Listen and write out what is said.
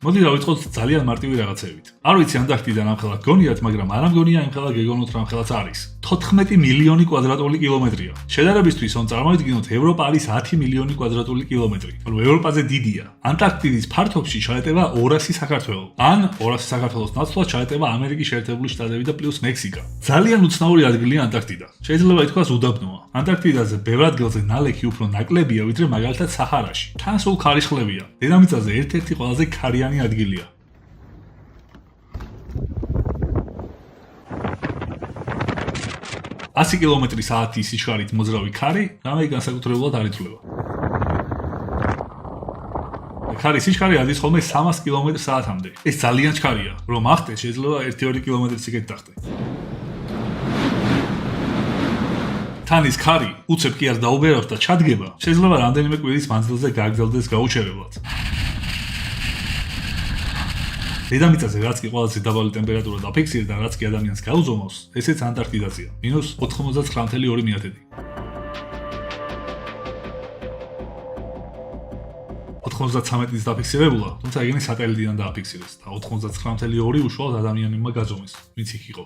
მოდი დავიწყოთ ძალიან მარტივი რაღაცებით. არ ვიცი ანტარქტიდიდან ამხელა გგონიათ, მაგრამ არ ამგონია ამხელა გეგონოთ რა ამხელაც არის. 14 მილიონი კვადრატული კილომეტრია. შედარებისთვის რომ წარმოვიდგინოთ, ევროპა არის 10 მილიონი კვადრატული კილომეტრი. ანუ ევროპაზე დიდია. ანტარქტიდის ფართობში ჩაეტება 200 საქართველო. ან 200 საქართველოს ნაცვლად ჩაეტება ამერიკის შეერთებული შტატები და პლუს მექსიკა. ძალიან უცნაური ადგილია ანტარქტიდა. შეიძლება ითქვას უდაბნოა. ანტარქტიდაზე ბევრ ადგილზე ნალექი უფრო ნაკლებია, ვიდრე მაგალითად საჰარაში. თან სულ ქარიშხლებია. დედამიწაზე ერთ-ერთი ყველაზე ქარიანი ადგილია. Asi კმ/სთ სიჩქარით მოძრავი ქარი, რამე განსაკუთრებულად არ ითვლება. ქარის სიჩქარე ადის ხოლმე 300 კმ/სთ-მდე. ეს ძალიან ჩქარია, რომ ახტე შეიძლება 1-2 კმ-ს იქეთ დახტე. თან ის ქარი უცებ კი არ დაუბერავს და ჩადგება, შეიძლება რამდენიმე კვირის მანძილზე გაგრძელდეს გაუჩერებლად. დედამიწაზე რაც კი ყველაზე დაბალი ტემპერატურა დაფიქსირდა და რაც კი ადამიანს გაუზომავს, ესეც ანტარქტიდაზეა, -99.2. 93-იც დაფიქსირებულა, თუმცა ეგენი სატელიტიდან დააფიქსირეს და 99.2 უშუალოდ ადამიანებმა გაზომეს, ვინც იქ იყო.